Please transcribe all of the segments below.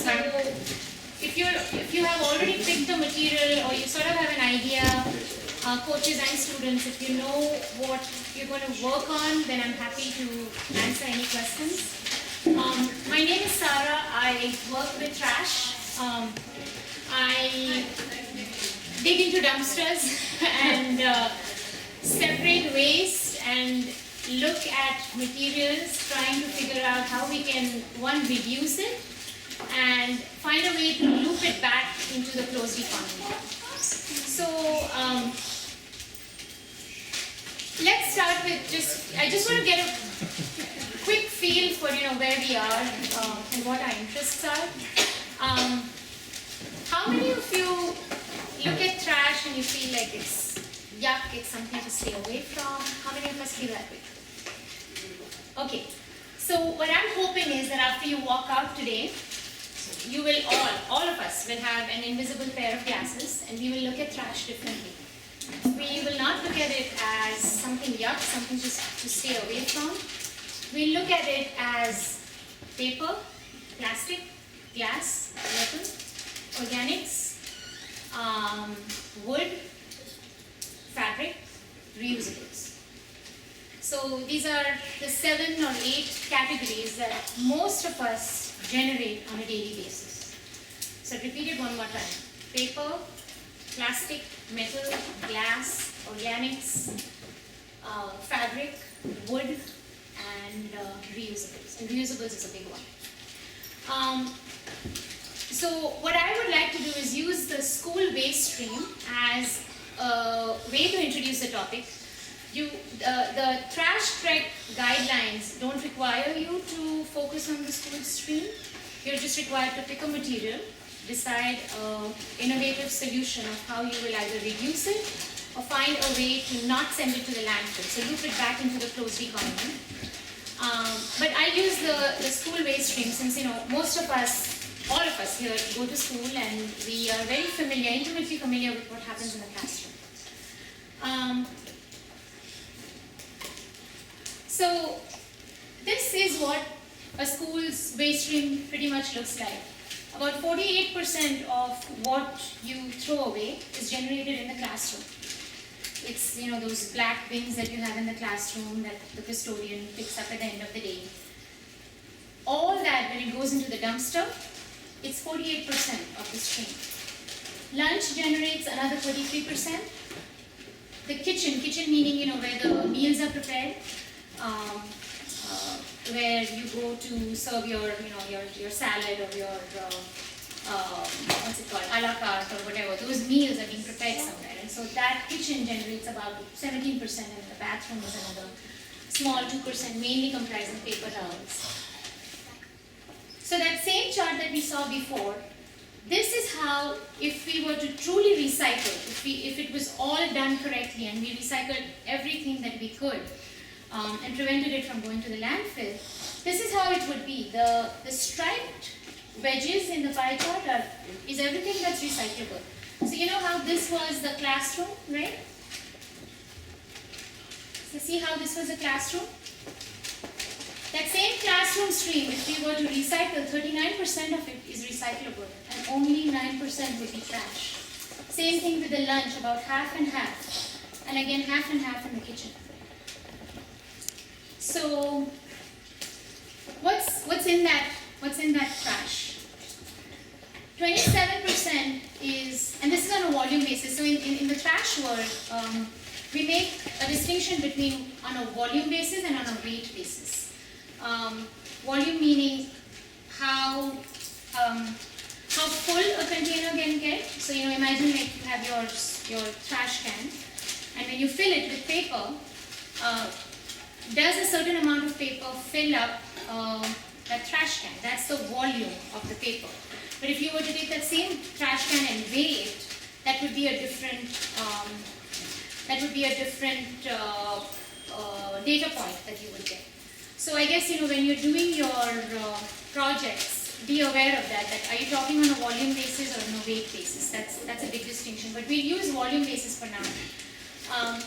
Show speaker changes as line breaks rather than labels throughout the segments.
if you have already picked the material or you sort of have an idea, coaches and students, if you know what you're going to work on, then I'm happy to answer any questions. My name is Sarah. I work with trash. I dig into dumpsters and separate waste and look at materials, trying to figure out how we can, one, reduce it and find a way to loop it back into the closed economy. So let's start with I just want to get a quick feel for where we are and what our interests are. How many of you look at trash and you feel like it's yuck, it's something to stay away from? How many of us feel that way? Okay, so what I'm hoping is that after you walk out today, you will all of us will have an invisible pair of glasses and we will look at trash differently. We will not look at it as something yuck, something just to stay away from. We look at it as paper, plastic, glass, metal, organics, wood, fabric, reusables. So these are the 7 or 8 categories that most of us generate on a daily basis. So repeat it one more time. Paper, plastic, metal, glass, organics, fabric, wood, and reusables. And reusables is a big one. So what I would like to do is use the school waste stream as a way to introduce the topic. The trash trek guidelines don't require you to focus on the school stream. You're just required to pick a material, decide an innovative solution of how you will either reduce it or find a way to not send it to the landfill, so loop it back into the closed economy. But I use the school waste stream since most of us, all of us here go to school and we are very familiar, intimately familiar with what happens in the classroom. So this is what a school's waste stream pretty much looks like. About 48% of what you throw away is generated in the classroom. It's those black bins that you have in the classroom that the custodian picks up at the end of the day. All that, when it goes into the dumpster, it's 48% of the stream. Lunch generates another 33%. The kitchen meaning where the meals are prepared, where you go to serve your salad or your what's it called, a la carte or whatever. Those meals are being prepared somewhere, and so that kitchen generates about 17%, and the bathroom is another small 2%, mainly comprising paper towels. So that same chart that we saw before, this is how, if we were to truly recycle, if it was all done correctly and we recycled everything that we could and prevented it from going to the landfill, this is how it would be. The striped wedges in the pie chart is everything that's recyclable. So you know how this was the classroom, right? So see how this was the classroom? That same classroom stream, if we were to recycle, 39% of it is recyclable and only 9% would be trash. Same thing with the lunch, about half and half. And again, half and half in the kitchen. So what's in that trash? 27% is, and this is on a volume basis. So in the trash world, we make a distinction between on a volume basis and on a weight basis. Volume meaning how full a container can get. So imagine like you have your trash can, and when you fill it with paper, does a certain amount of paper fill up that trash can? That's the volume of the paper. But if you were to take that same trash can and weigh it, that would be a different data point that you would get. So I guess when you're doing your projects, be aware of that. Are you talking on a volume basis or on a weight basis? That's a big distinction. But we'll use volume basis for now.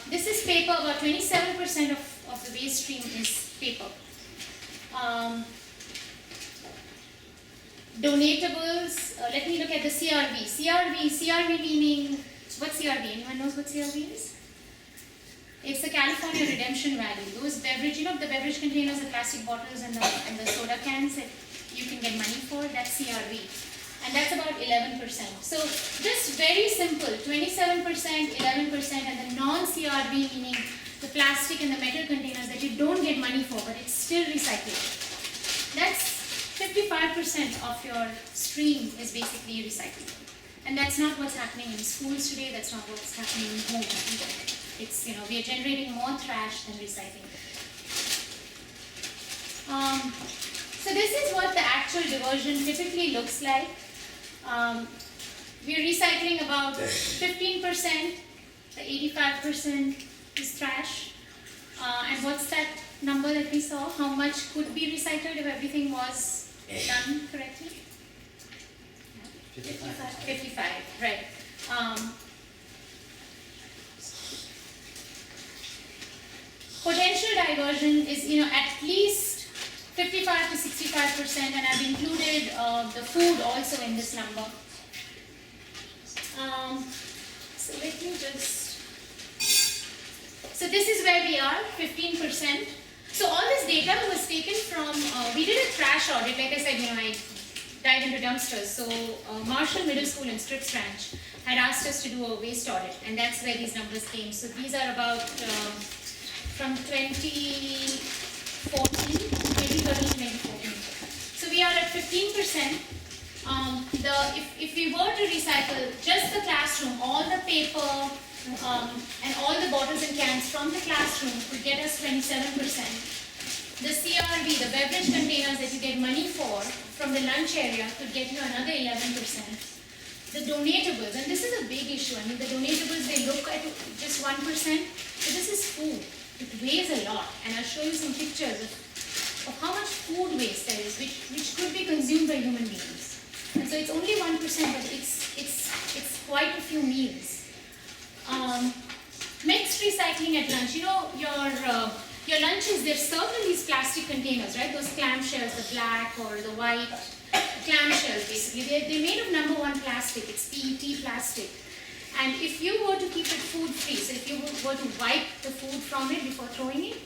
This is paper. About 27% of the waste stream is paper. Donatables, let me look at the CRV. CRV meaning, what's CRV? Anyone knows what CRV is? It's the California Redemption Value. Those beverage, the beverage containers, the plastic bottles and the soda cans that you can get money for, that's CRV. And that's about 11%. So just very simple, 27%, 11%, and the non-CRV meaning the plastic and the metal containers that you don't get money for, but it's still recyclable. That's 55% of your stream is basically recyclable. And that's not what's happening in schools today, that's not what's happening in home either. It's, we are generating more trash than recycling. So this is what the actual diversion typically looks like. We're recycling about 15%, the 85% is trash. And what's that number that we saw? How much could be recycled if everything was done correctly? 55, right. Potential diversion is, at least 55 to 65%, and I've included the food also in this number. So let me just, so this is where we are, 15%. So all this data was taken from, we did a trash audit, like I said, I dive into dumpsters. So Marshall Middle School in Scripps Ranch had asked us to do a waste audit, and that's where these numbers came. So these are about from 2013 to 2014. So we are at 15%. If we were to recycle just the classroom, all the paper and all the bottles and cans from the classroom would get us 27%. The CRV, the beverage containers that you get money for from the lunch area could get you another 11%. The donatables, and this is a big issue. I mean, the donatables, they look at just 1%, but this is food. It weighs a lot, and I'll show you some pictures of how much food waste there is, which could be consumed by human beings. And so it's only 1%, but it's quite a few meals. Mixed recycling at lunch. Your lunches, they're served in these plastic containers, right? Those clamshells, the black or the white clamshells, basically. They're made of number one plastic. It's PET plastic. And if you were to keep it food free, so if you were to wipe the food from it before throwing it,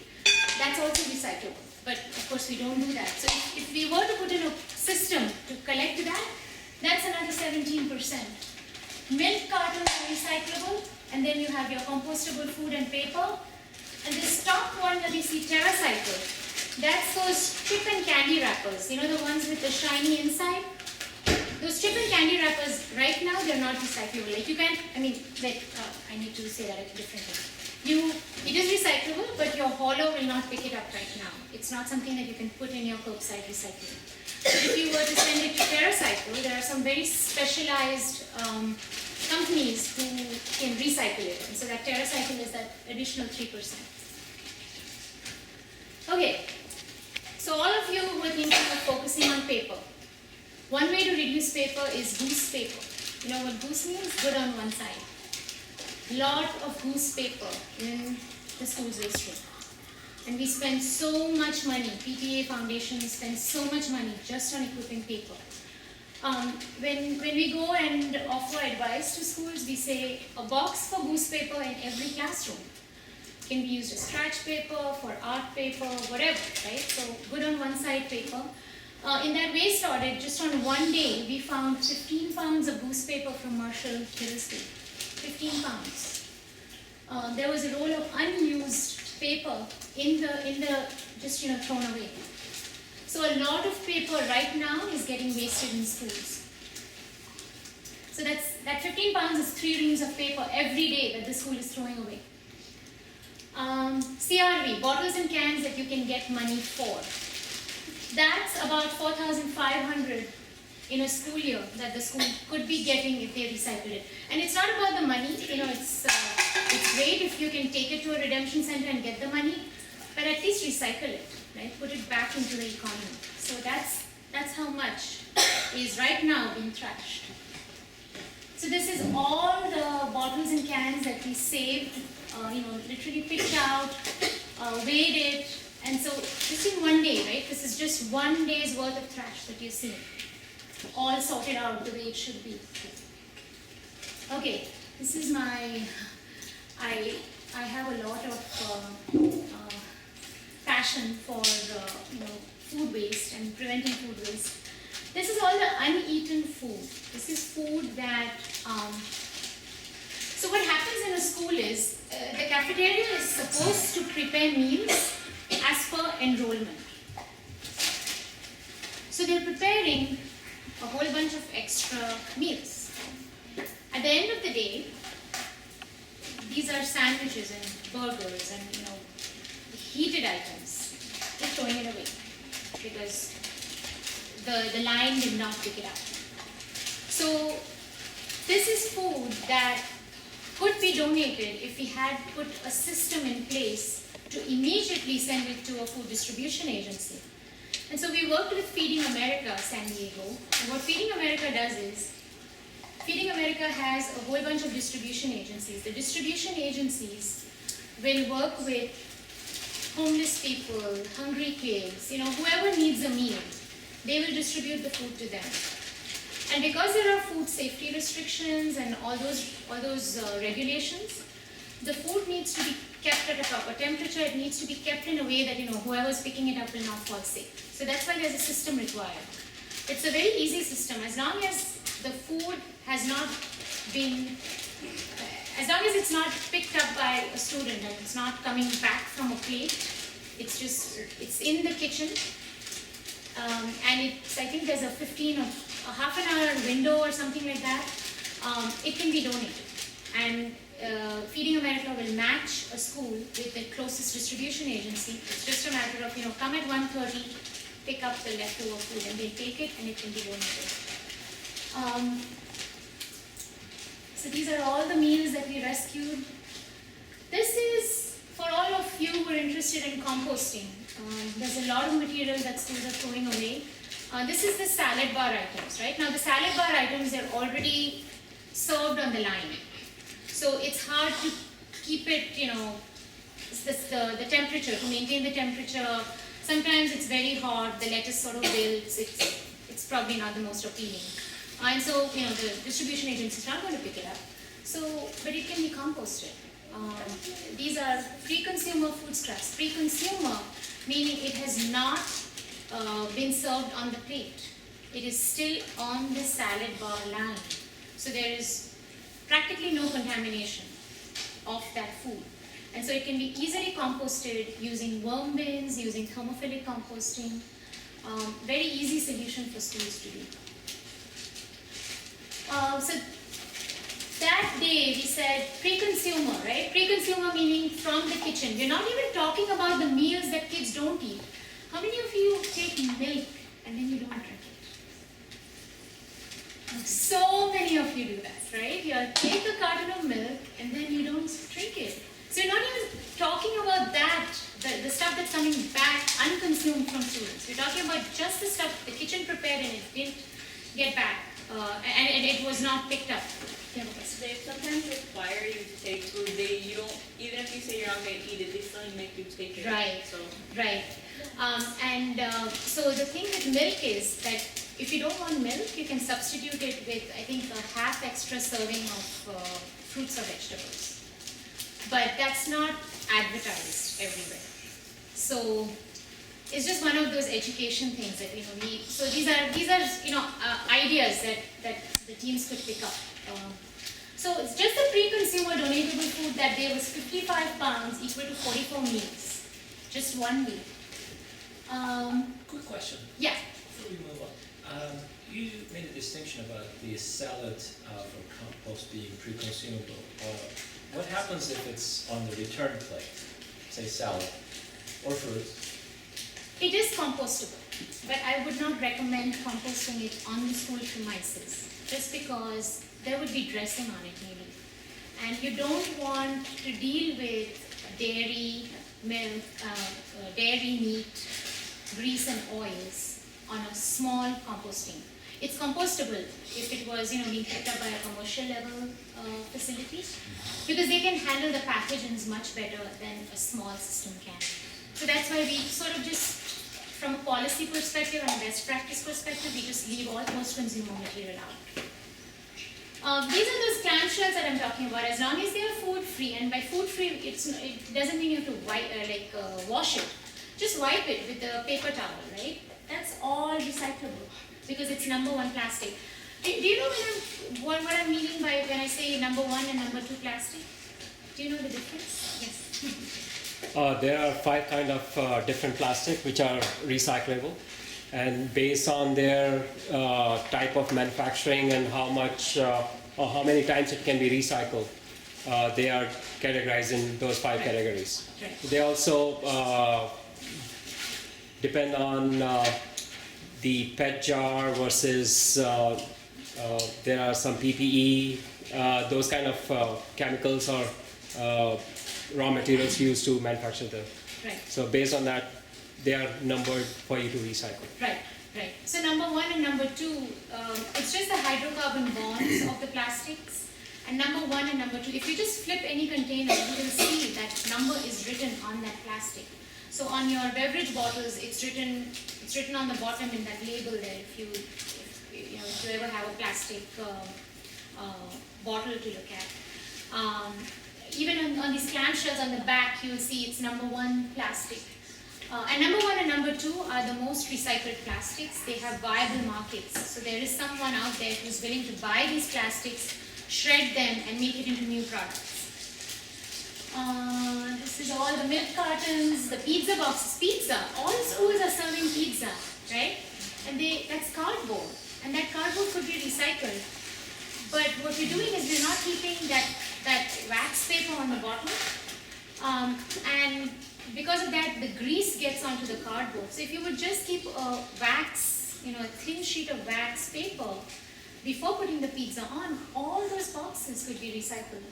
that's also recyclable. But of course we don't do that. So if we were to put in a system to collect that, that's another 17%. Milk cartons are recyclable, and then you have your compostable food and paper. And this top one that you see, TerraCycle, that's those chip and candy wrappers, the ones with the shiny inside. Those chip and candy wrappers, right now, they're not recyclable. Like you can't, I need to say that differently. It is recyclable, but your hauler will not pick it up right now. It's not something that you can put in your curbside recycling. But if you were to send it to TerraCycle, there are some very specialized companies who can recycle it. And so that TerraCycle is that additional 3%. Okay, so all of you were thinking of focusing on paper. One way to reduce paper is goose paper. You know what goose means? Good on one side. Lot of goose paper in the school's waste room. And we spend so much money, PTA Foundation spends so much money just on equipping paper. When we go and offer advice to schools, we say a box for goose paper in every classroom. It can be used as scratch paper, for art paper, whatever, right? So good on one side paper. In that waste audit, just on one day, we found 15 pounds of goose paper from Marshall Middle School. 15 pounds. There was a roll of unused paper in the just thrown away. So a lot of paper right now is getting wasted in schools. So that 15 pounds is 3 reams of paper every day that the school is throwing away. CRV, bottles and cans that you can get money for. That's about 4,500 in a school year that the school could be getting if they recycle it. And it's not about the money, it's great if you can take it to a redemption center and get the money, but at least recycle it, right? Put it back into the economy. So that's how much is right now being trashed. So this is all the bottles and cans that we saved, literally picked out, weighed it. And so just in one day, right? This is just one day's worth of trash that you're seeing. all sorted out the way it should be. Okay, this is my, I have a lot of passion for food waste and preventing food waste. This is all the uneaten food. This is food that, so what happens in a school is, the cafeteria is supposed to prepare meals as per enrollment. So they're preparing a whole bunch of extra meals. At the end of the day, these are sandwiches and burgers and heated items. They're throwing it away because the line did not pick it up. So this is food that could be donated if we had put a system in place to immediately send it to a food distribution agency. And so we worked with Feeding America San Diego. And what Feeding America does is, Feeding America has a whole bunch of distribution agencies. The distribution agencies will work with homeless people, hungry kids, whoever needs a meal, they will distribute the food to them. And because there are food safety restrictions and all those regulations, the food needs to be kept at a proper temperature. It needs to be kept in a way that whoever's picking it up will not fall sick. So that's why there's a system required. It's a very easy system. As long as the food has not been, as long as it's not picked up by a student and it's not coming back from a plate, it's in the kitchen. And I think there's a half an hour window or something like that. It can be donated. And Feeding America will match a school with the closest distribution agency. It's just a matter of, come at 1:30, pick up the leftover food, and they'll take it and it can be donated. So these are all the meals that we rescued. This is for all of you who are interested in composting. There's a lot of material that schools are throwing away. This is the salad bar items, right? Now the salad bar items, they're already served on the line. So it's hard to keep it, the temperature, to maintain the temperature. Sometimes it's very hot, the lettuce sort of wilts, it's probably not the most appealing. And so, the distribution agency is not going to pick it up. So, but it can be composted. These are pre-consumer food scraps. Pre-consumer, meaning it has not been served on the plate. It is still on the salad bar line. So there is practically no contamination of that food. And so it can be easily composted using worm bins, using thermophilic composting. Very easy solution for schools to do. So that day we said pre-consumer, right? Pre-consumer meaning from the kitchen. We're not even talking about the meals that kids don't eat. How many of you take milk and then you don't drink it? So many of you do that, right? You take a carton of milk and then you don't drink it. So you're not even talking about that, the stuff that's coming back unconsumed from students. We're talking about just the stuff the kitchen prepared and it didn't get back, and it was not picked up. Yeah,
so they sometimes require you to take food. You don't, even if you say you're not going to eat it, they still make you take it.
Right. So right. So the thing with milk is that if you don't want milk, you can substitute it with, I think, a half extra serving of fruits or vegetables. But that's not advertised everywhere. So it's just one of those education things that we. So these are ideas that the teams could pick up. So it's just the pre-consumer donatable food that day was 55 pounds, equal to 44 meals. Just one meal.
Quick question.
Yeah.
Before we move on, you made a distinction about the salad for compost being pre-consumable. What happens if it's on the return plate, say salad or fruit?
It is compostable, but I would not recommend composting it on the school premises, just because there would be dressing on it maybe. And you don't want to deal with dairy, milk, dairy, meat, grease and oils on a small composting. It's compostable if it was being picked up by a commercial level facility, because they can handle the pathogens much better than a small system can. So that's why we sort of just, from a policy policy perspective and a best practice perspective, we just leave all post-consumer material out. These are those clamshells that I'm talking about. As long as they are food-free, and by food-free, it doesn't mean you have to wash it. Just wipe it with a paper towel, right? That's all recyclable because it's #1 plastic. Do you know what I'm meaning by when I say #1 and #2 plastic? Do you know the difference? Yes.
There are 5 kind of different plastic which are recyclable, and based on their type of manufacturing and how much or how many times it can be recycled, they are categorized in those 5 categories.
Right.
They also depend on the PET jar versus there are some PPE, those kind of chemicals or raw materials used to manufacture them.
Right.
So based on that, they are numbered for you to recycle.
Right. Right. So #1 and #2, it's just the hydrocarbon bonds of the plastics. And #1 and #2, if you just flip any container, you will see that number is written on that plastic. So on your beverage bottles, it's written on the bottom in that label there. If you ever have a plastic bottle to look at. Even on these clamshells on the back, you will see it's #1 plastic. And #1 and #2 are the most recycled plastics. They have viable markets. So there is someone out there who's willing to buy these plastics, shred them, and make it into new products. This is all the milk cartons, the pizza boxes. Pizza. All schools are serving pizza, right? And that's cardboard. And that cardboard could be recycled. But what we're doing is we're not keeping that wax paper on the bottom. And because of that, the grease gets onto the cardboard. So if you would just keep a thin sheet of wax paper before putting the pizza on, all those boxes could be recycled.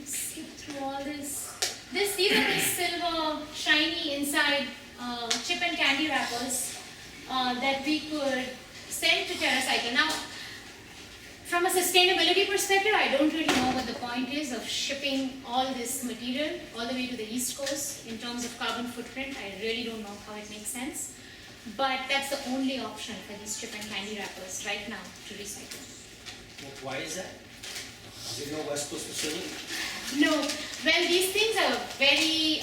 Skip through all this. These are the silver, shiny inside chip and candy wrappers that we could send to TerraCycle. Now, from a sustainability perspective, I don't really know what the point is of shipping all this material all the way to the East Coast in terms of carbon footprint. I really don't know how it makes sense. But that's the only option for these chip and candy wrappers right now to recycle.
Why is that? Is there no West Coast facility?
No, well, these things are very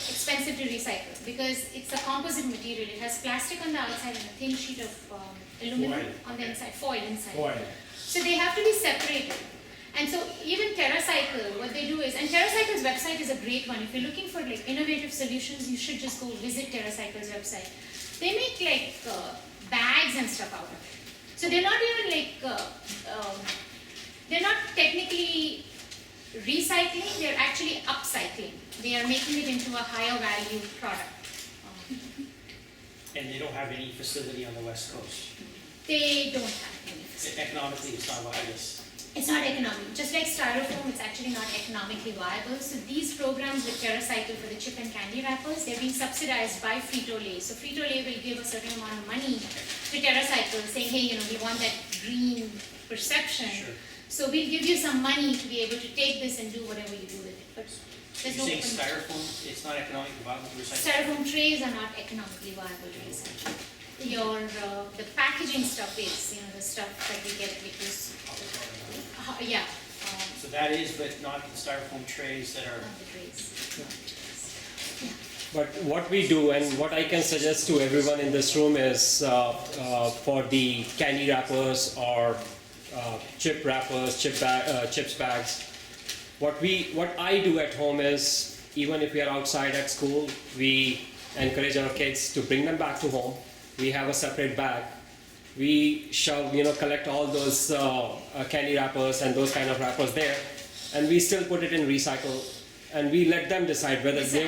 expensive to recycle because it's a composite material. It has plastic on the outside and a thin sheet of aluminum on the inside, foil inside. So they have to be separated. And so even TerraCycle, what they do is, and TerraCycle's website is a great one. If you're looking for innovative solutions, you should just go visit TerraCycle's website. They make bags and stuff out of it. So they're not even they're not technically recycling, they're actually upcycling. They are making it into a higher value product.
And they don't have any facility on the West Coast.
They don't have any facility.
Economically, it's not viable.
It's not economic. Just like styrofoam, it's actually not economically viable. So these programs with TerraCycle for the chip and candy wrappers, they're being subsidized by Frito-Lay. So Frito-Lay will give a certain amount of money to TerraCycle saying, hey, we want that green perception.
Sure.
So we'll give you some money to be able to take this and do whatever you do with it. But there's
You're
no
saying styrofoam, it's not economically viable to recycle?
Styrofoam trays are not economically viable to recycle. The packaging stuff is, the stuff that we get because,
So that is, but not the styrofoam trays that are...
not the trays.
But what we do and what I can suggest to everyone in this room is for the candy wrappers or chip wrappers, chips bags. What I do at home is, even if we are outside at school, we encourage our kids to bring them back to home. We have a separate bag. We collect all those candy wrappers and those kind of wrappers there, and we still put it in recycle, and we let them decide whether they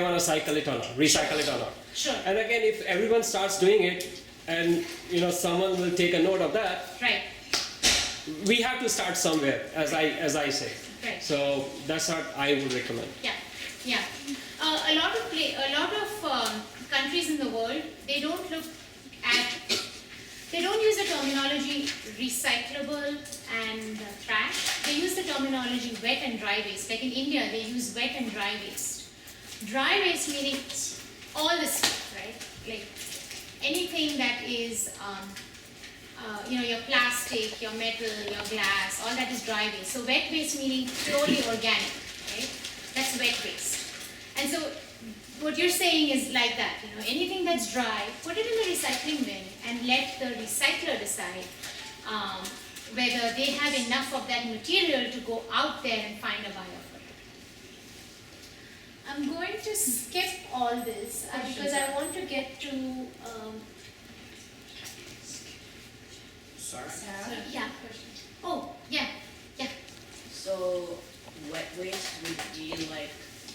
wanna cycle it or not, recycle it or not.
Sure.
And again, if everyone starts doing it, and someone will take a note of that,
Right.
we have to start somewhere, as I say.
Right.
So that's what I would recommend.
Yeah. A lot of countries in the world, they don't use the terminology recyclable and trash. They use the terminology wet and dry waste. Like in India, they use wet and dry waste. Dry waste meaning all this stuff, right? Like anything that is, your plastic, your metal, your glass, all that is dry waste. So wet waste meaning purely organic, right? That's wet waste. And so what you're saying is like that, anything that's dry, put it in the recycling bin and let the recycler decide whether they have enough of that material to go out there and find a buyer for it. I'm going to skip all this because I want to get to,
Sorry?
yeah. Oh, yeah.
So wet waste would be like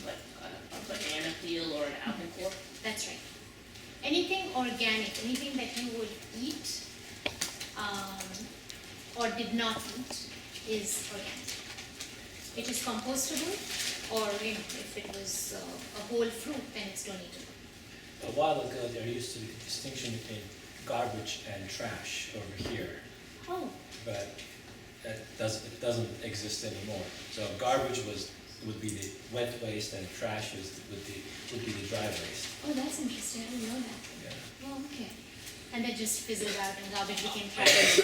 a banana peel or an apple core?
That's right. Anything organic, anything that you would eat or did not eat is organic. It is compostable, or if it was a whole fruit, then it's donatable.
A while ago, there used to be a distinction between garbage and trash over here,
Oh,
but it doesn't exist anymore. So garbage would be the wet waste, and trash would be the dry waste.
oh, that's interesting. I didn't know that.
Yeah.
Oh, okay. And that just fizzled out and garbage became trash.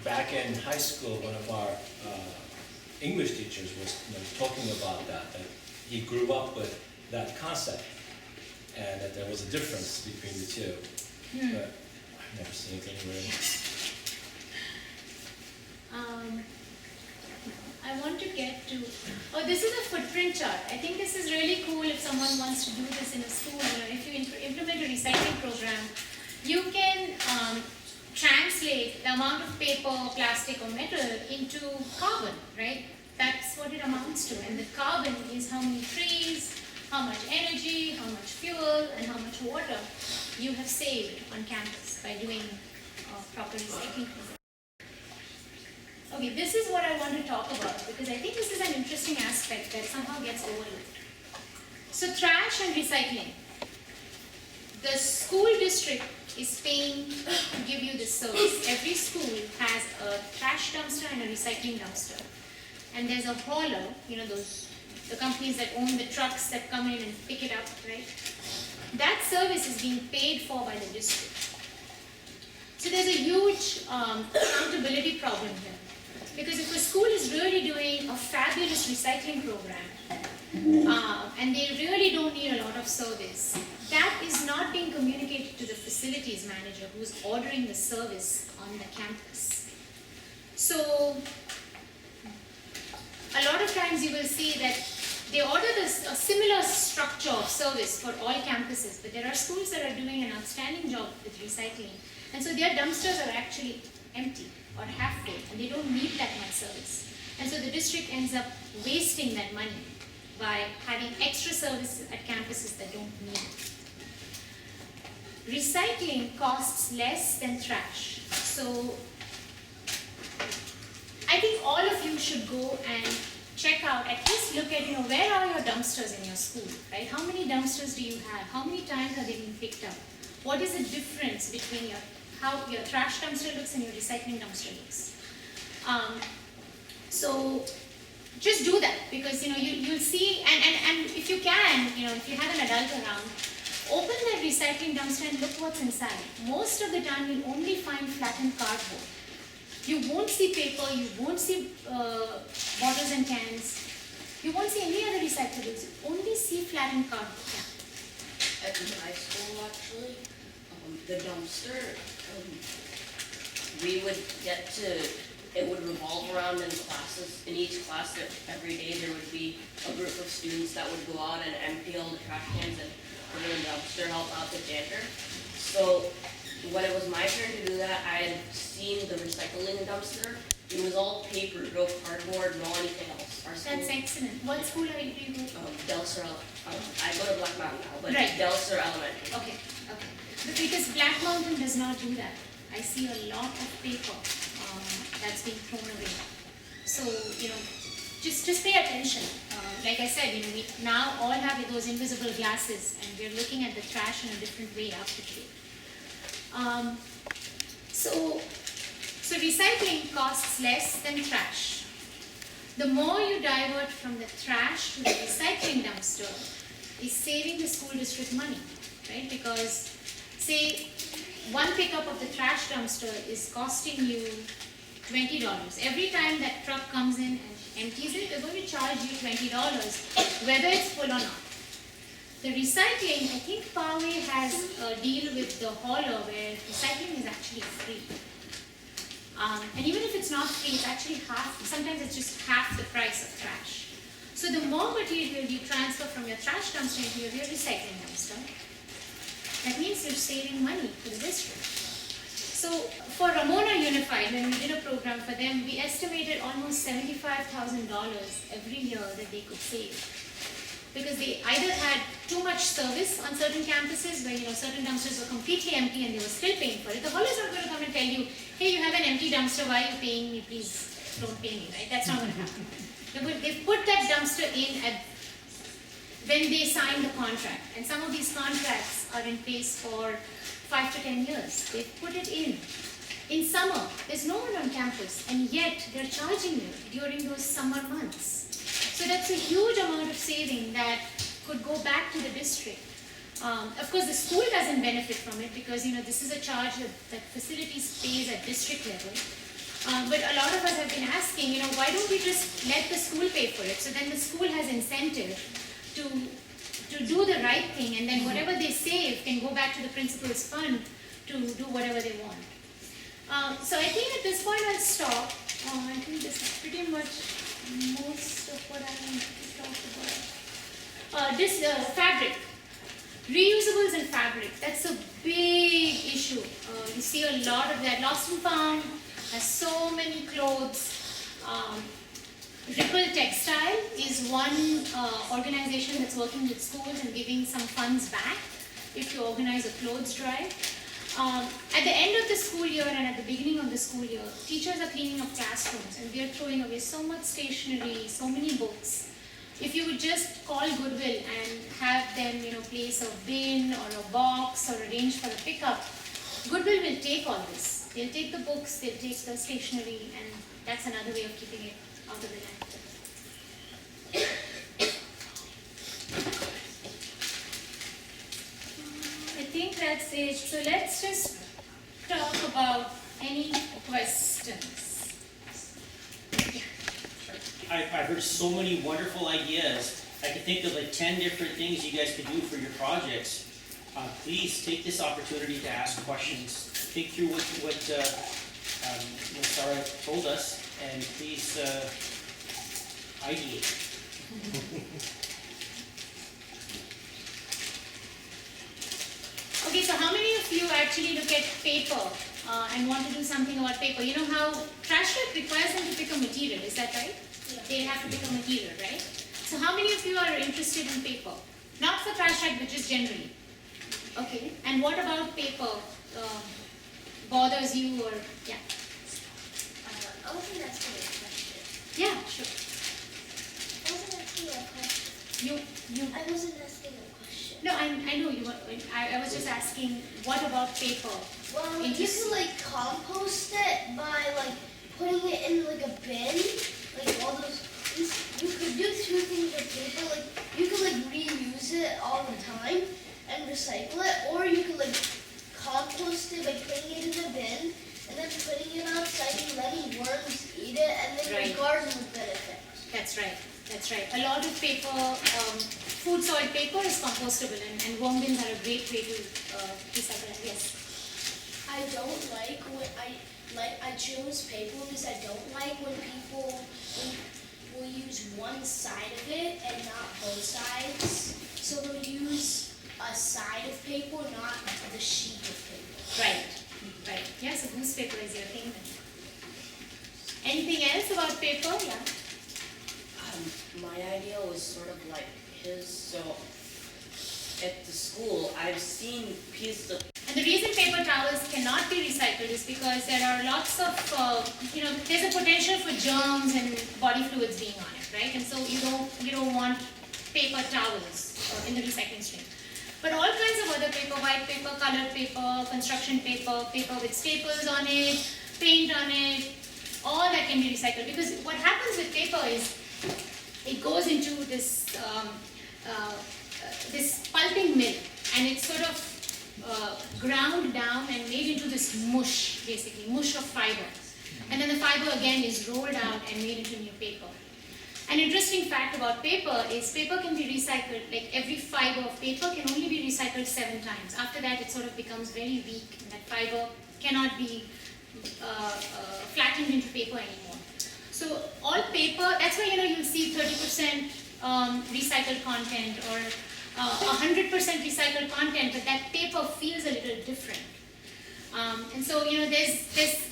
Back in high school, one of our English teachers was talking about that he grew up with that concept, and that there was a difference between the two. But I've never seen it anywhere.
I want to get to, this is a footprint chart. I think this is really cool if someone wants to do this in a school. If you implement a recycling program, you can translate the amount of paper, plastic or metal into carbon, right? That's what it amounts to. And the carbon is how many trees, how much energy, how much fuel, and how much water you have saved on campus by doing proper recycling program. Okay, this is what I want to talk about because I think this is an interesting aspect that somehow gets overlooked. So trash and recycling. The school district is paying to give you this service. Every school has a trash dumpster and a recycling dumpster. And there's a hauler, the companies that own the trucks that come in and pick it up, right? That service is being paid for by the district. So there's a huge accountability problem here. Because if a school is really doing a fabulous recycling program, and they really don't need a lot of service, that is not being communicated to the facilities manager who's ordering the service on the campus. So, a lot of times you will see that they order a similar structure of service for all campuses, but there are schools that are doing an outstanding job with recycling, and so their dumpsters are actually empty or half full, and they don't need that much service. And so the district ends up wasting that money by having extra services at campuses that don't need it. Recycling costs less than trash. So I think all of you should go and check out, at least look at, where are your dumpsters in your school, right? How many dumpsters do you have? How many times are they being picked up? What is the difference between how your trash dumpster looks and your recycling dumpster looks? So just do that because you'll see, and if you can, if you have an adult around, open that recycling dumpster and look what's inside. Most of the time you'll only find flattened cardboard. You won't see paper, you won't see bottles and cans, you won't see any other recyclables, you only see flattened cardboard. Yeah.
At my school, actually, the dumpster, we would get to, it would revolve around in classes. In each class, every day there would be a group of students that would go out and empty all the trash cans and put it in the dumpster, help out the janitor. So when it was my turn to do that, I had seen the recycling dumpster. It was all paper, no cardboard, no anything else. Our school,
That's excellent. What school do you go to?
Delser, I go to Black Mountain now, but
Right.
Delser Elementary.
Okay. But because Black Mountain does not do that. I see a lot of paper that's being thrown away. So, just pay attention. Like I said, we now all have those invisible glasses and we're looking at the trash in a different way after today. So recycling costs less than trash. The more you divert from the trash to the recycling dumpster, is saving the school district money, right? Because say one pickup of the trash dumpster is costing you $20. Every time that truck comes in and empties it, they're going to charge you $20, whether it's full or not. The recycling, I think Poway has a deal with the hauler where recycling is actually free. And even if it's not free, it's actually half, sometimes it's just half the price of trash. So the more material you transfer from your trash dumpster into your recycling dumpster, that means you're saving money for the district. So for Ramona Unified, when we did a program for them, we estimated almost $75,000 every year that they could save. Because they either had too much service on certain campuses where certain dumpsters were completely empty and they were still paying for it. The hauler is not going to come and tell you, hey, you have an empty dumpster, why are you paying me? Please don't pay me, right? That's not going to happen. They put that dumpster in when they signed the contract. And some of these contracts are in place for 5 to 10 years. They put it in. In summer, there's no one on campus, and yet they're charging you during those summer months. So that's a huge amount of saving that could go back to the district. Of course, the school doesn't benefit from it because this is a charge that facilities pays at district level. But a lot of us have been asking, why don't we just let the school pay for it? So then the school has incentive to do the right thing, and then whatever they save can go back to the principal's fund to do whatever they want. So I think at this point I'll stop. I think this is pretty much most of what I want to talk about. This fabric, reusables and fabric, that's a big issue. You see a lot of that. Lost and Found has so many clothes. Ripple Textile is one organization that's working with schools and giving some funds back if you organize a clothes drive. At the end of the school year and at the beginning of the school year, teachers are cleaning up classrooms and they're throwing away so much stationery, so many books. If you would just call Goodwill and have them, place a bin or a box or arrange for a pickup, Goodwill will take all this. They'll take the books, they'll take the stationery, and that's another way of keeping it out of the landfill. I think that's it. So let's just talk about any questions.
I've heard so many wonderful ideas. I can think of like 10 different things you guys could do for your projects. Please take this opportunity to ask questions. Think through what Sarah told us, and please ideate.
Okay, so how many of you actually look at paper and want to do something about paper? You know how trash bag requires them to pick a material, is that right? Yeah. They have to pick a material, right? So how many of you are interested in paper? Not for trash bag, but just generally. Okay, and what about paper bothers you or, yeah?
I wasn't asking a question.
Yeah, sure.
I wasn't asking a question.
I
wasn't asking a question.
No, I know you were, I was just asking, what about paper?
Well, you could compost it by putting it in a bin, all those. You could do two things with paper. You could reuse it all the time and recycle it, or you could compost it by putting it in a bin and then putting it outside and letting worms eat it, and then your garden would benefit.
That's right. That's right. A lot of paper, food soil paper is compostable, and worm bins are a great way to recycle it. Yes.
I don't like when I choose paper because I don't like when people will use one side of it and not both sides. So they'll use a side of paper, not the sheet of paper.
Right. Right. Yeah. So newspaper is your thing then. Anything else about paper? Yeah.
My idea was sort of like his, so at the school, I've seen pieces of.
And the reason paper towels cannot be recycled is because there are lots of, there's a potential for germs and body fluids being on it, right? And so you don't want paper towels in the recycling stream. But all kinds of other paper, white paper, colored paper, construction paper, paper with staples on it, paint on it, all that can be recycled. Because what happens with paper is it goes into this this pulping mill, and it's sort of ground down and made into this mush, basically, mush of fiber. And then the fiber again is rolled out and made into new paper. An interesting fact about paper is paper can be recycled, like every fiber of paper can only be recycled 7 times. After that it sort of becomes very weak and that fiber cannot be flattened into paper anymore. So all paper, that's why you'll see 30% recycled content or 100% recycled content, but that paper feels a little different. And so there's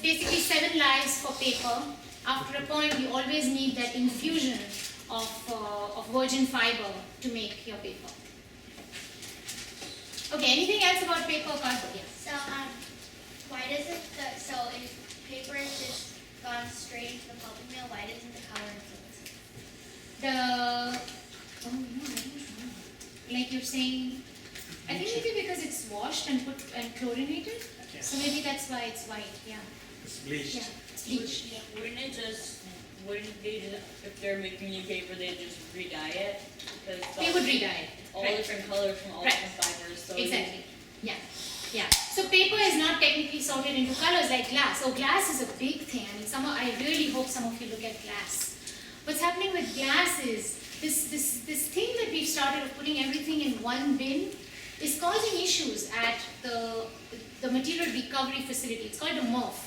basically 7 lives for paper. After a point, you always need that infusion of virgin fiber to make your paper. Okay, anything else about paper or cardboard? Yes.
So, why doesn't so if paper is just gone straight into the pulping mill, why doesn't the color influence it?
I don't know. Like you're saying, I think maybe because it's washed and chlorinated. So maybe that's why it's white, yeah.
It's bleached.
Yeah, it's bleached.
Wouldn't they just, if they're making new paper, they just re-dye it? Because
They would re-dye it.
all
Right.
different colors from all
Right.
different fibers, so.
Exactly. Yeah. Yeah. So paper is not technically sorted into colors like glass. Oh, glass is a big thing. I really hope some of you look at glass. What's happening with glass is this thing that we've started of putting everything in one bin is causing issues at the material recovery facility. It's called a MRF.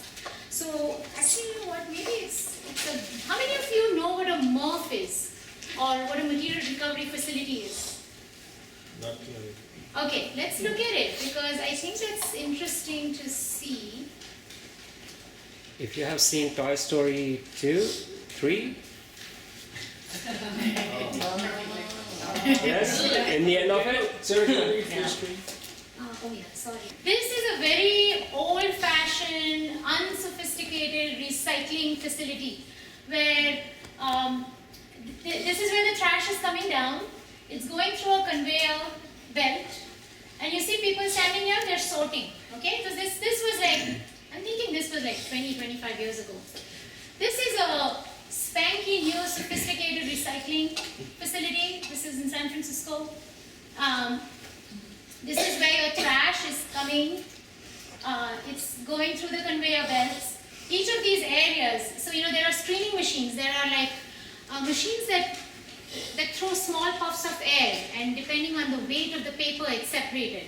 So actually, you know what? Maybe it's a. How many of you know what a MRF is, or what a material recovery facility is?
Not clear.
Okay, let's look at it because I think that's interesting to see.
If you have seen Toy Story 2, 3, yes, in the end of it,
Oh yeah, sorry. This is a very old-fashioned, unsophisticated recycling facility where this is where the trash is coming down. It's going through a conveyor belt, and you see people standing here. They're sorting. Okay, so this was like, I'm thinking this was like 20-25 years ago. This is a spanky new sophisticated recycling facility. This is in San Francisco. This is where your trash is coming. It's going through the conveyor belts. Each of these areas, so there are screening machines. There are like machines that throw small puffs of air, and depending on the weight of the paper, it's separated.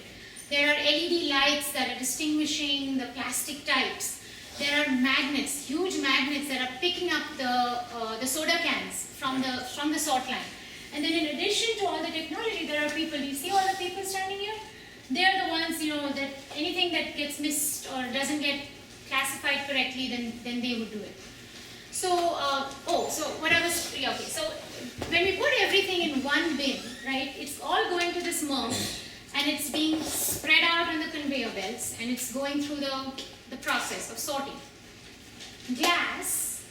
There are LED lights that are distinguishing the plastic types. There are magnets, huge magnets that are picking up the soda cans from the sort line. And then in addition to all the technology, there are people. You see all the people standing here? They are the ones, that anything that gets missed or doesn't get classified correctly, then they would do it. So, so when we put everything in one bin, right, it's all going to this MRF, and it's being spread out on the conveyor belts, and it's going through the process of sorting. Glass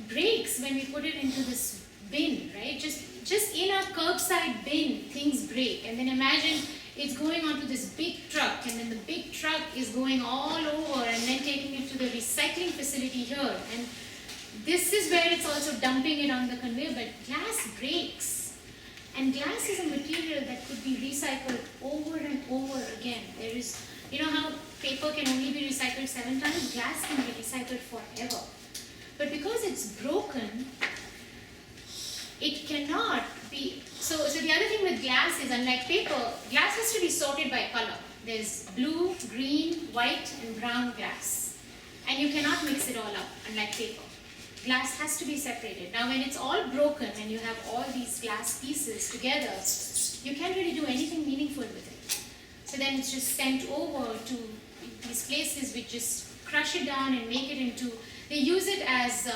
breaks when we put it into this bin, right? Just in a curbside bin, things break, and then imagine it's going onto this big truck, and then the big truck is going all over and then taking it to the recycling facility here, and this is where it's also dumping it on the conveyor belt. Glass breaks, and glass is a material that could be recycled over and over again. There is, how paper can only be recycled 7 times, glass can be recycled forever. But because it's broken, it cannot be. So the other thing with glass is, unlike paper, glass has to be sorted by color. There's blue, green, white, and brown glass. And you cannot mix it all up, unlike paper. Glass has to be separated. Now when it's all broken and you have all these glass pieces together, you can't really do anything meaningful with it. So then it's just sent over to these places which just crush it down and make it into, they use it as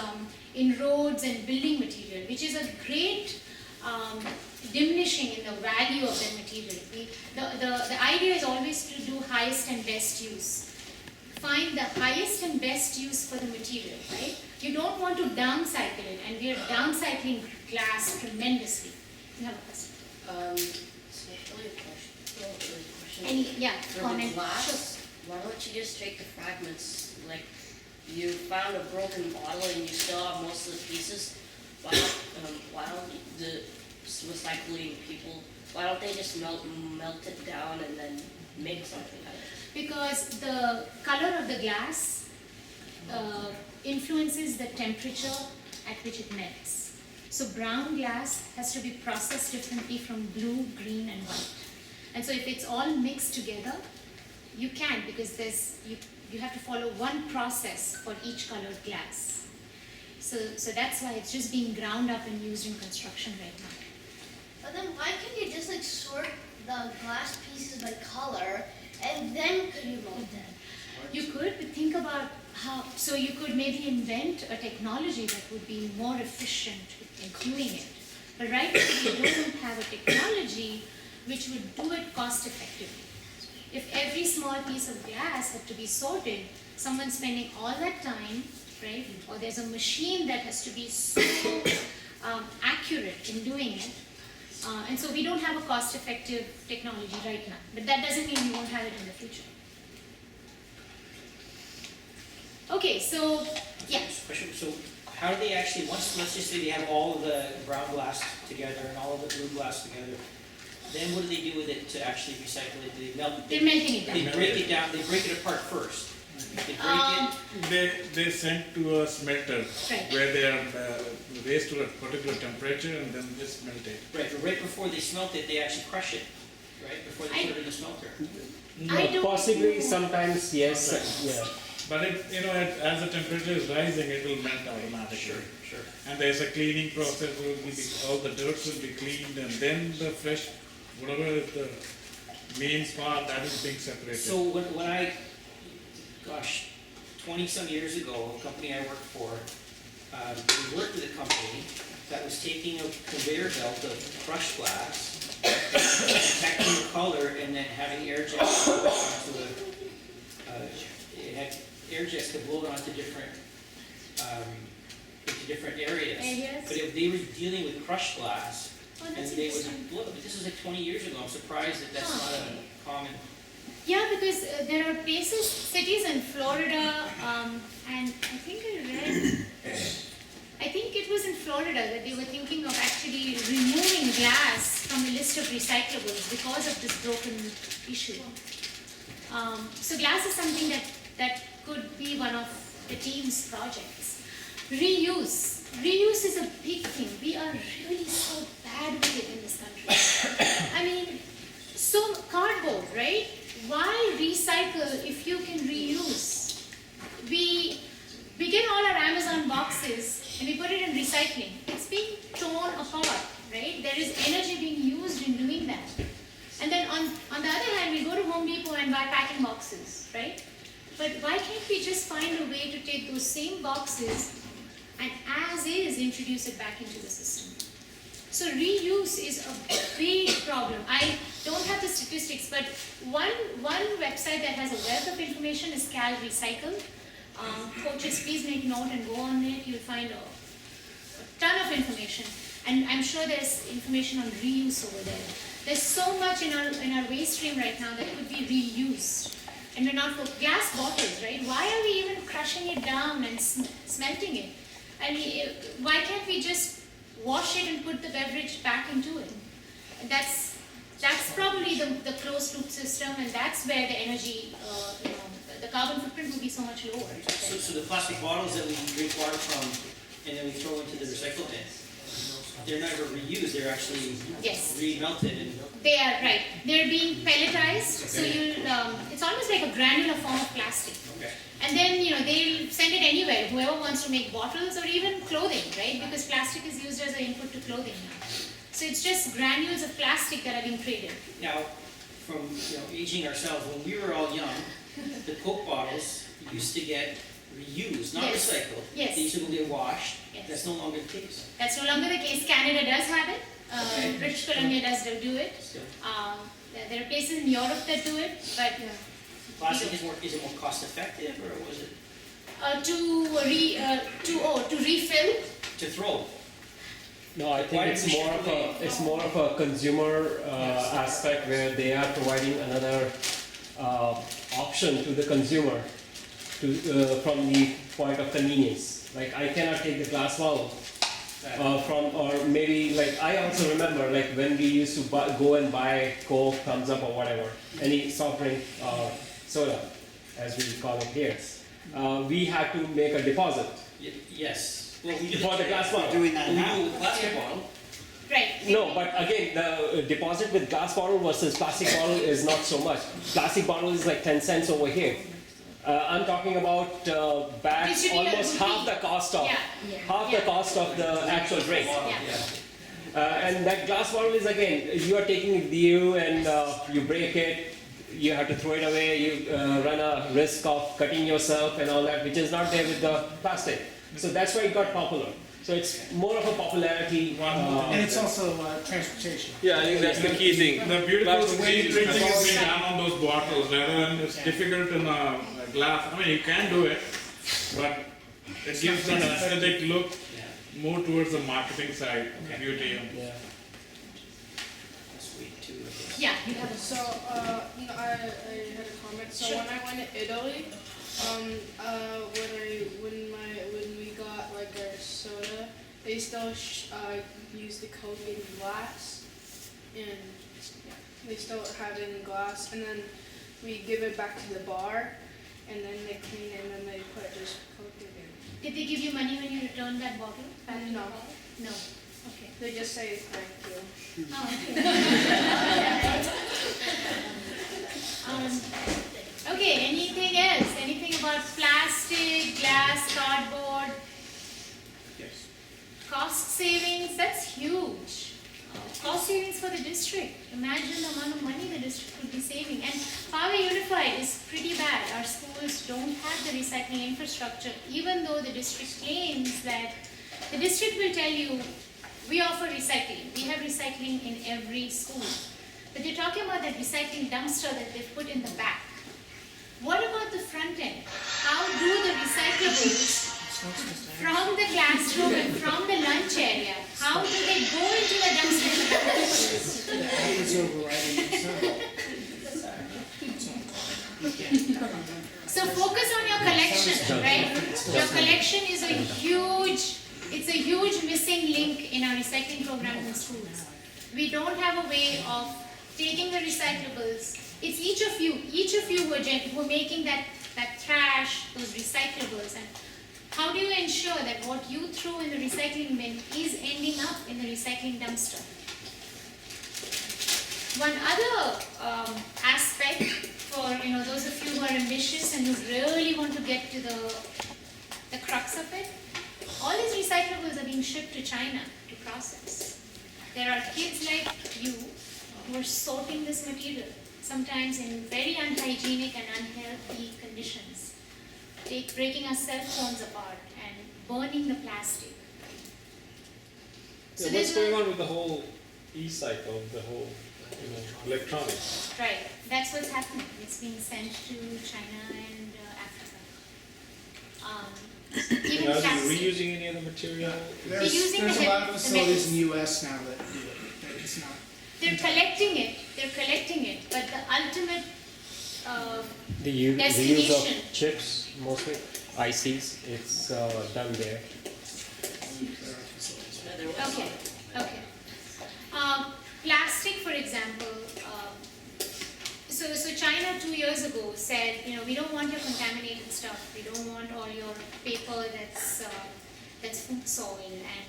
in roads and building material, which is a great diminishing in the value of that material. The idea is always to do highest and best use. Find the highest and best use for the material, right? You don't want to downcycle it, and we are downcycling glass tremendously. You have a question?
It's not really a question.
Any,
For
comment?
the glass, why don't you just take the fragments, like you found a broken bottle and you still have most of the pieces, why don't the recycling people Why don't they just melt it down and then make something out of it?
Because the color of the glass influences the temperature at which it melts. So brown glass has to be processed differently from blue, green and white. And so if it's all mixed together, you can't, because you have to follow one process for each colored glass. So that's why it's just being ground up and used in construction right now.
But then why can't you just like sort the glass pieces by color and then could you melt it?
You could, but think about how, so you could maybe invent a technology that would be more efficient in doing it. But right now we don't have a technology which would do it cost effectively. If every small piece of glass had to be sorted, someone's spending all that time, right? Or there's a machine that has to be so accurate in doing it. And so we don't have a cost-effective technology right now. But that doesn't mean we won't have it in the future. Okay, so, yeah.
Question, so how do they actually, once, let's just say they have all of the brown glass together and all of the blue glass together, then what do they do with it to actually recycle it? Do they melt it?
They're melting it down.
They break it down, they break it apart first. They break it,
They send to a smelter
Right.
where they are raised to a particular temperature and then they smelt it.
right, but right before they smelt it, they actually crush it, right, before they put it in the smelter.
I don't
Possibly
know.
sometimes yes, yeah.
But it, as the temperature is rising, it will melt automatically.
Sure.
And there's a cleaning process, all the dirt will be cleaned and then the fresh, whatever is the main part, that is being separated.
So when I, gosh, 20-some years ago, a company I worked for, we worked with a company that was taking a conveyor belt of crushed glass, detecting the color, and then having air jets blow it onto it had air jets to blow it onto different, into different areas.
Areas?
But if they were dealing with crushed glass,
Oh,
and
that's
they would
interesting.
blow it, but this was like 20 years ago, I'm surprised that that's not a common.
Yeah, because there are places, cities in Florida, and I think it was in Florida that they were thinking of actually removing glass from the list of recyclables because of this broken issue. So glass is something that could be one of the team's projects. Reuse. Reuse is a big thing. We are really so bad with it in this country. I mean, so cardboard, right? Why recycle if you can reuse? We get all our Amazon boxes and we put it in recycling. It's being torn apart, right? There is energy being used in doing that. And then on the other hand, we go to Home Depot and buy packing boxes, right? But why can't we just find a way to take those same boxes and as is introduce it back into the system? So reuse is a big problem. I don't have the statistics, but one website that has a wealth of information is Cal Recycle. Coaches, please make note and go on it. You'll find a ton of information. And I'm sure there's information on reuse over there. There's so much in our waste stream right now that could be reused. And we're not for glass bottles, right? Why are we even crushing it down and smelting it? I mean, why can't we just wash it and put the beverage back into it? That's probably the closed loop system, and that's where the energy, the carbon footprint will be so much lower.
So the plastic bottles that we drink water from and then we throw into the recycle bin, they're never reused, they're actually
Yes.
remelted and.
They are right. They're being pelletized, so it's almost like a granular form of plastic.
Okay.
And then, they'll send it anywhere, whoever wants to make bottles or even clothing, right? Because plastic is used as an input to clothing now. So it's just granules of plastic that are being traded.
Now, from aging ourselves, when we were all young, the Coke bottles used to get reused, not
Yes.
recycled.
Yes.
They used to go get washed.
Yes.
That's no longer the case.
That's no longer the case. Canada does have it.
Okay.
British Columbia does do it.
Still.
There are places in Europe that do it, but
Plastic is it more cost effective or was it
to refill.
to throw?
No, I think
Why
it's
did we
more
shift
of
away?
it's more of a consumer aspect where they are providing another option to the consumer from the point of convenience. Like I cannot take the glass bottle from, or maybe like I also remember like when we used to go and buy Coke, Thumbs Up, or whatever, any soft drink, soda, as we call it here. We had to make a deposit.
Yes. Well, we do
For the glass bottle.
Doing that
We
now.
do plastic bottle.
Right.
No, but again, the deposit with glass bottle versus plastic bottle is not so much. Plastic bottle is like 10 cents over here. I'm talking about bags,
It should be a
almost
rupee.
half the cost of
Yeah.
the cost of the actual drink.
Yeah.
And that glass bottle is again, you are taking it with you and you break it, you have to throw it away, you run a risk of cutting yourself and all that, which is not there with the plastic. So that's why it got popular. So it's more of a popularity.
And it's also transportation.
Yeah, I think that's the key thing.
The beautiful
Plastic
way
is
printing
easy.
is being done on those bottles, rather than it's difficult in a glass. I mean, you can do it, but it gives an aesthetic look more towards the marketing side, beauty.
Yeah.
That's weight too, I guess.
Yeah, you have a
So, I had a comment. So
Sure.
when I went to Italy, when we got like our soda, they still use the Coke in glass, and they still have it in glass, and then we give it back to the bar, and then they clean it, and then they put just Coke in it.
Did they give you money when you returned that bottle? back to the
No.
bar? No. Okay.
They just say thank you.
Oh, okay. Okay, anything else? Anything about plastic, glass, cardboard?
Yes.
Cost savings, that's huge. Cost savings for the district. Imagine the amount of money the district could be saving. And Power Unified is pretty bad. Our schools don't have the recycling infrastructure, even though the district claims that the district will tell you, we offer recycling. We have recycling in every school. But they're talking about that recycling dumpster that they've put in the back. What about the front end? How do the recyclables from the classroom and from the lunch area, how do they go into the dumpster in the back?
It's overriding concern.
So focus on your collection, right? Your collection is it's a huge missing link in our recycling program in schools. We don't have a way of taking the recyclables. It's each of you who are making that trash, those recyclables, and how do you ensure that what you throw in the recycling bin is ending up in the recycling dumpster? One other aspect for those of you who are ambitious and who really want to get to the crux of it, all these recyclables are being shipped to China to process. There are kids like you who are sorting this material, sometimes in very unhygienic and unhealthy conditions, breaking our cell phones apart and burning the plastic.
Yeah, what's going on with the whole e-cycle, the whole electronics?
Right, that's what's happening. It's being sent to China and Africa. Even
Are they
plastic.
reusing any of the material?
They're using
There's
the
a lot of
the
facilities in
metals.
the US now that do it, but it's not.
They're collecting it, but the ultimate
The use
destination.
of chips, mostly ICs, it's done there.
Okay. Plastic, for example. So China 2 years ago said, we don't want your contaminated stuff. We don't want all your paper that's food soil, and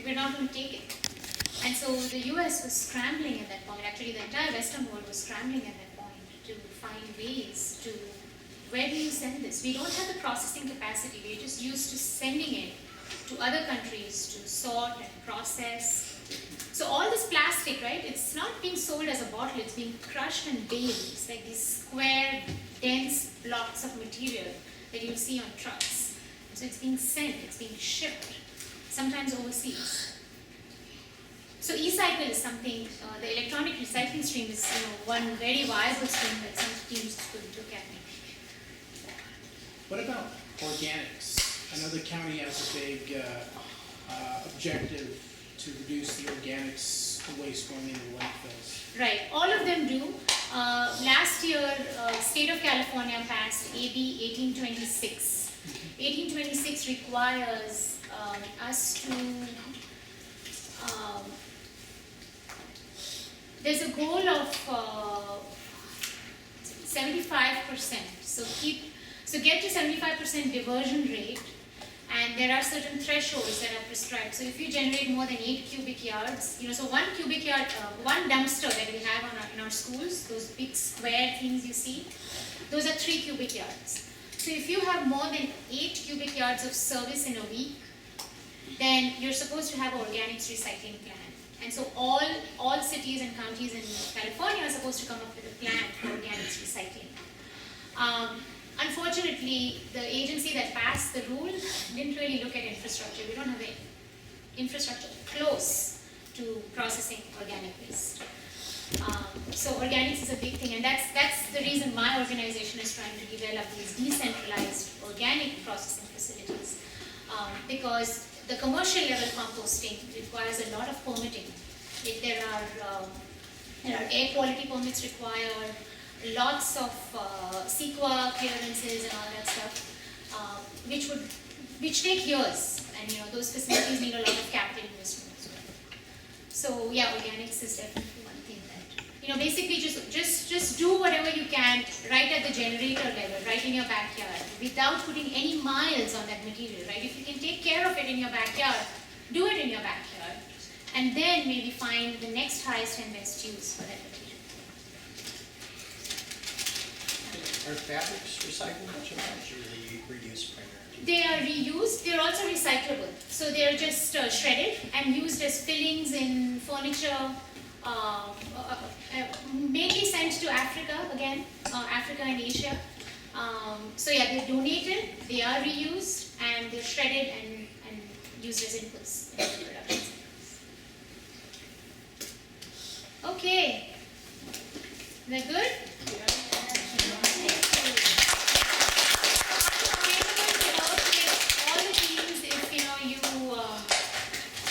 we're not going to take it. And so the US was scrambling at that point. Actually, the entire Western world was scrambling at that point to find ways to, where do you send this? We don't have the processing capacity. We're just used to sending it to other countries to sort and process. So all this plastic, right, it's not being sold as a bottle, it's being crushed and baled. It's like these square, dense blocks of material that you see on trucks. So it's being sent, it's being shipped, sometimes overseas. So e-cycle is something, the electronic recycling stream is one very viable stream that some teams could look at.
What about organics? I know the county has a big objective to reduce the organics waste going into landfills.
Right, all of them do. Last year, State of California passed AB 1826. 1826 requires us to, there's a goal of 75%. So get to 75% diversion rate, and there are certain thresholds that are prescribed. So if you generate more than 8 cubic yards, so 1 cubic yard, one dumpster that we have in our schools, those big square things you see, those are 3 cubic yards. So if you have more than 8 cubic yards of service in a week, then you're supposed to have an organics recycling plan. And so all cities and counties in California are supposed to come up with a plan for organics recycling. Unfortunately, the agency that passed the rule didn't really look at infrastructure. We don't have any infrastructure close to processing organic waste. So organics is a big thing, and that's the reason my organization is trying to develop these decentralized organic processing facilities, because the commercial level composting requires a lot of permitting. There are air quality permits required, lots of CEQA clearances and all that stuff, which take years, and those facilities need a lot of capital investment as well. So yeah, organics is definitely one thing that basically just do whatever you can right at the generator level, right in your backyard, without putting any miles on that material. Right? If you can take care of it in your backyard, do it in your backyard, and then maybe find the next highest and best use for that material.
Are fabrics recycled or really reused primarily?
They are reused. They are also recyclable. So they are just shredded and used as fillings in furniture, mainly sent to Africa again, Africa and Asia. So yeah, they're donated, they are reused, and they're shredded and used as inputs in production. Okay, is that good?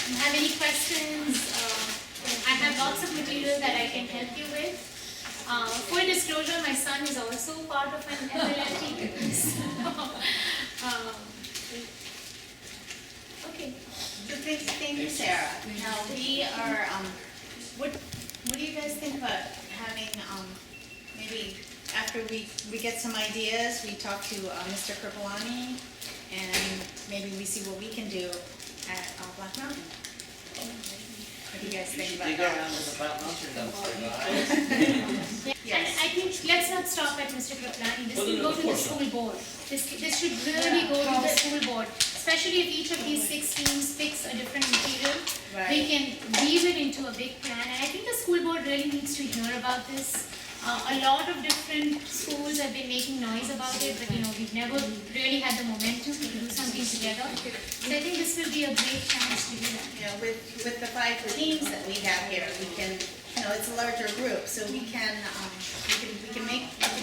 Have any questions? I have lots of material that I can help you with. Full disclosure, my son is also part of an FLL team. Okay.
So thank you, Sarah. Now we are, what do you guys think about having, maybe after we get some ideas, we talk to Mr. Kripalani, and maybe we see what we can do at Black Mountain. What do you guys think about that?
Around with the Black Mountain dumpster,
And I think let's not stop at Mr. Kripalani. This will go to the school board. This should really go to the school board. Especially if each of these 6 teams picks a different material, we can weave it into a big plan. And I think the school board really needs to hear about this. A lot of different schools have been making noise about it, but we've never really had the momentum to do something together. So I think this will be a great chance to do that.
With the 5 teams that we have here, we can, it's a larger group, so we can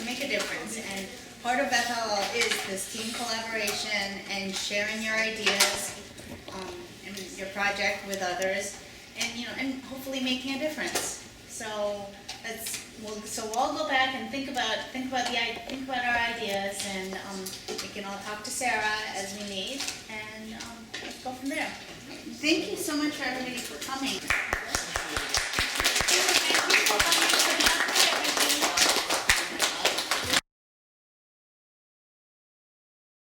make a difference. And part of FLL is this team collaboration and sharing your ideas and your project with others, and hopefully making a difference. So we'll all go back and think about our ideas, and we can all talk to Sarah as we need, and let's go from there. Thank you so much for everybody for coming.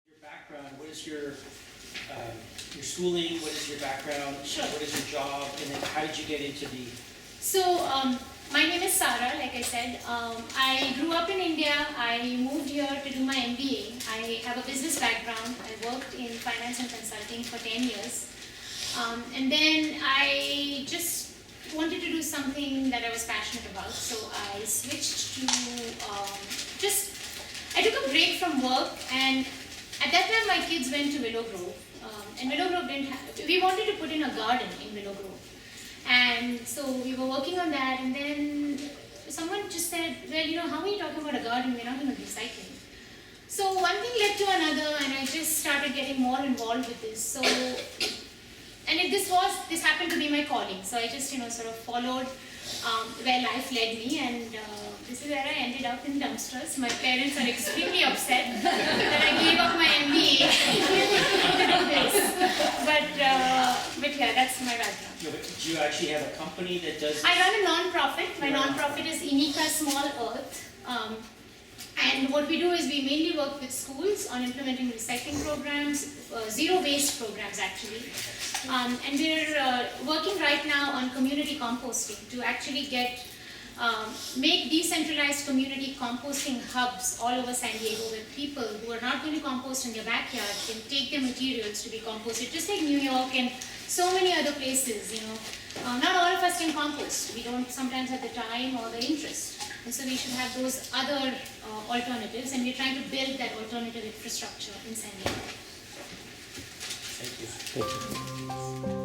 Your background, what is your schooling, what is your background,
Sure.
What is your job, and then how did you get into the...
So, my name is Sara, like I said. I grew up in India. I moved here to do my MBA. I have a business background. I worked in finance and consulting for 10 years. And then I just wanted to do something that I was passionate about. So I switched to I took a break from work, and at that time my kids went to Willow Grove. And Willow Grove didn't have, we wanted to put in a garden in Willow Grove. And so we were working on that, and then someone just said, well, how are you talking about a garden? We're not even recycling. So one thing led to another, and I just started getting more involved with this. So, and this happened to be my calling. So I just, sort of followed where life led me, and this is where I ended out in dumpsters. My parents are extremely upset that I gave up my MBA to do this. But yeah, that's my background.
No, but do you actually have a company that does this?
I run a non-profit. My non-profit is Inika Small Earth. And what we do is we mainly work with schools on implementing recycling programs, zero waste programs actually. And we're working right now on community composting to actually make decentralized community composting hubs all over San Diego where people who are not going to compost in their backyard can take their materials to be composted. Just like New York and so many other places, you know. Not all of us can compost. We don't sometimes have the time or the interest. And so we should have those other alternatives, and we're trying to build that alternative infrastructure in San Diego.
Thank you.
Thank you.